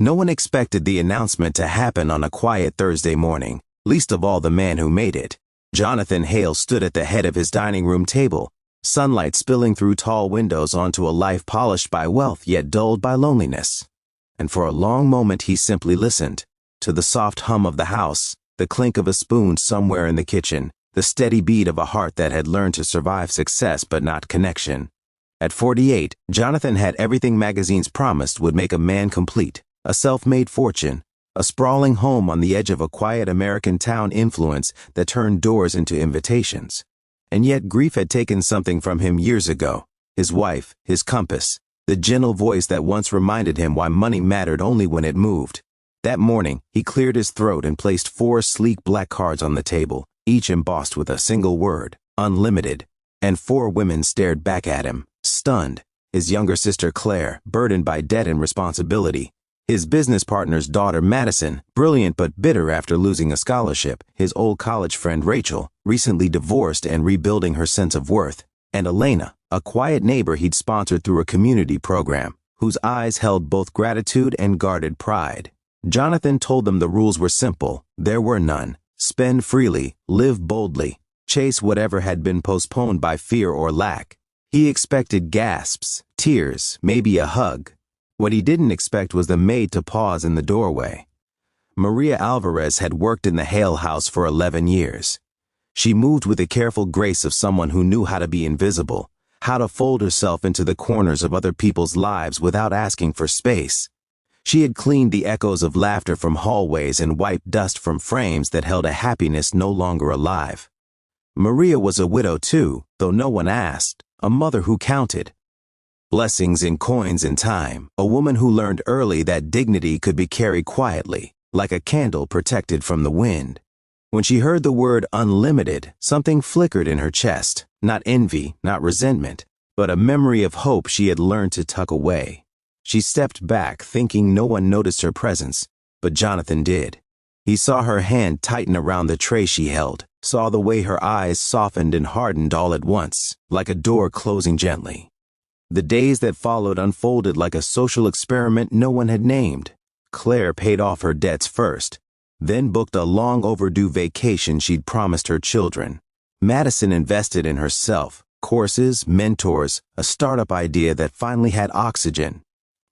No one expected the announcement to happen on a quiet Thursday morning, least of all the man who made it. Jonathan Hale stood at the head of his dining room table, sunlight spilling through tall windows onto a life polished by wealth yet dulled by loneliness. And for a long moment he simply listened to the soft hum of the house, the clink of a spoon somewhere in the kitchen, the steady beat of a heart that had learned to survive success but not connection. At 48, Jonathan had everything magazines promised would make a man complete: a self-made fortune, a sprawling home on the edge of a quiet American town influence that turned doors into invitations. And yet grief had taken something from him years ago: his wife, his compass, the gentle voice that once reminded him why money mattered only when it moved. That morning, he cleared his throat and placed 4 sleek black cards on the table, each embossed with a single word: unlimited. And 4 women stared back at him, stunned. His younger sister Claire, burdened by debt and responsibility; his business partner's daughter Madison, brilliant but bitter after losing a scholarship; his old college friend Rachel, recently divorced and rebuilding her sense of worth; and Elena, a quiet neighbor he'd sponsored through a community program, whose eyes held both gratitude and guarded pride. Jonathan told them the rules were simple. There were none. Spend freely, live boldly, chase whatever had been postponed by fear or lack. He expected gasps, tears, maybe a hug. What he didn't expect was the maid to pause in the doorway. Maria Alvarez had worked in the Hale house for 11 years. She moved with the careful grace of someone who knew how to be invisible, how to fold herself into the corners of other people's lives without asking for space. She had cleaned the echoes of laughter from hallways and wiped dust from frames that held a happiness no longer alive. Maria was a widow too, though no one asked, a mother who counted blessings in coins and time, a woman who learned early that dignity could be carried quietly, like a candle protected from the wind. When she heard the word unlimited, something flickered in her chest, not envy, not resentment, but a memory of hope she had learned to tuck away. She stepped back, thinking no one noticed her presence, but Jonathan did. He saw her hand tighten around the tray she held, saw the way her eyes softened and hardened all at once, like a door closing gently. The days that followed unfolded like a social experiment no one had named. Claire paid off her debts first, then booked a long overdue vacation she'd promised her children. Madison invested in herself, courses, mentors, a startup idea that finally had oxygen.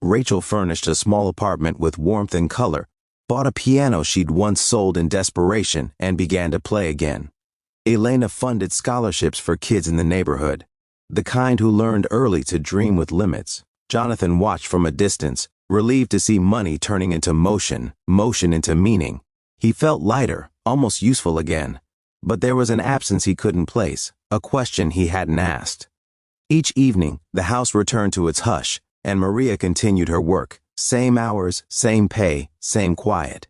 Rachel furnished a small apartment with warmth and color, bought a piano she'd once sold in desperation, and began to play again. Elena funded scholarships for kids in the neighborhood, the kind who learned early to dream with limits. Jonathan watched from a distance, relieved to see money turning into motion, motion into meaning. He felt lighter, almost useful again. But there was an absence he couldn't place, a question he hadn't asked. Each evening, the house returned to its hush, and Maria continued her work. Same hours, same pay, same quiet.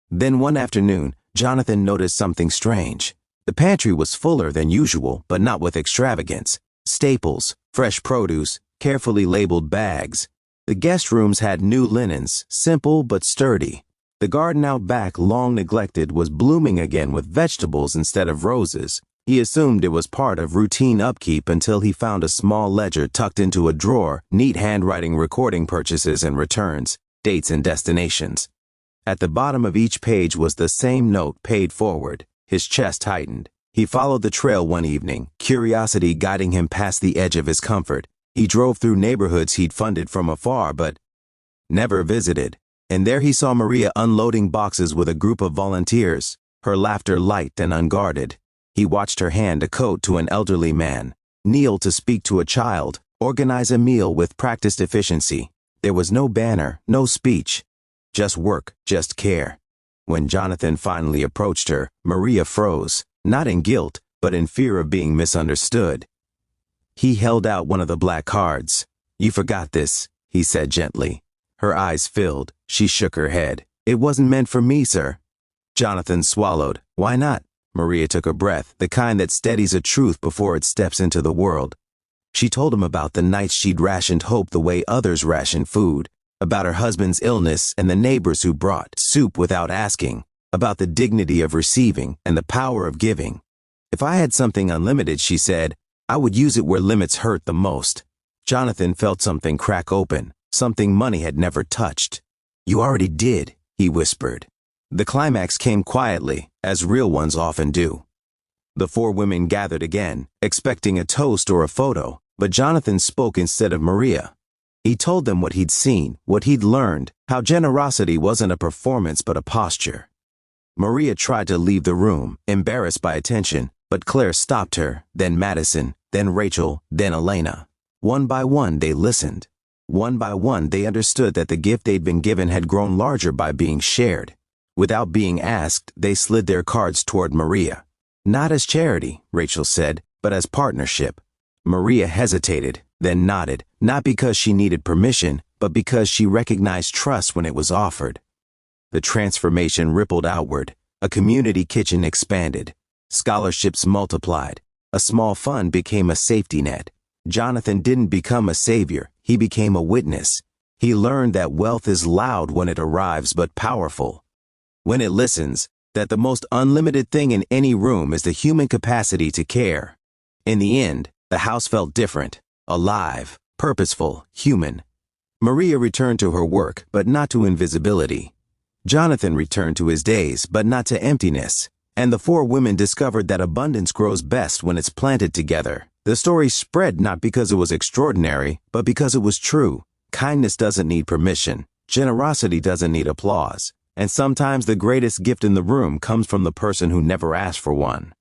Then one afternoon, Jonathan noticed something strange. The pantry was fuller than usual, but not with extravagance. Staples, fresh produce, carefully labeled bags. The guest rooms had new linens, simple but sturdy. The garden out back, long neglected, was blooming again with vegetables instead of roses. He assumed it was part of routine upkeep until he found a small ledger tucked into a drawer, neat handwriting recording purchases and returns, dates and destinations. At the bottom of each page was the same note: paid forward. His chest tightened. He followed the trail one evening, curiosity guiding him past the edge of his comfort. He drove through neighborhoods he'd funded from afar but never visited. And there he saw Maria unloading boxes with a group of volunteers, her laughter light and unguarded. He watched her hand a coat to an elderly man, kneel to speak to a child, organize a meal with practiced efficiency. There was no banner, no speech, just work, just care. When Jonathan finally approached her, Maria froze, not in guilt, but in fear of being misunderstood. He held out one of the black cards. "You forgot this," he said gently. Her eyes filled. She shook her head. "It wasn't meant for me, sir." Jonathan swallowed. "Why not?" Maria took a breath, the kind that steadies a truth before it steps into the world. She told him about the nights she'd rationed hope the way others rationed food, about her husband's illness and the neighbors who brought soup without asking, about the dignity of receiving and the power of giving. "If I had something unlimited," she said, "I would use it where limits hurt the most." Jonathan felt something crack open, something money had never touched. "You already did," he whispered. The climax came quietly, as real ones often do. The four women gathered again, expecting a toast or a photo, but Jonathan spoke instead of Maria. He told them what he'd seen, what he'd learned, how generosity wasn't a performance but a posture. Maria tried to leave the room, embarrassed by attention, but Claire stopped her, then Madison, then Rachel, then Elena. One by one they listened. One by one they understood that the gift they'd been given had grown larger by being shared. Without being asked, they slid their cards toward Maria. "Not as charity," Rachel said, "but as partnership." Maria hesitated, then nodded, not because she needed permission, but because she recognized trust when it was offered. The transformation rippled outward. A community kitchen expanded. Scholarships multiplied. A small fund became a safety net. Jonathan didn't become a savior, he became a witness. He learned that wealth is loud when it arrives but powerful when it listens, that the most unlimited thing in any room is the human capacity to care. In the end, the house felt different, alive, purposeful, human. Maria returned to her work, but not to invisibility. Jonathan returned to his days, but not to emptiness. And the four women discovered that abundance grows best when it's planted together. The story spread not because it was extraordinary, but because it was true. Kindness doesn't need permission. Generosity doesn't need applause. And sometimes the greatest gift in the room comes from the person who never asked for one.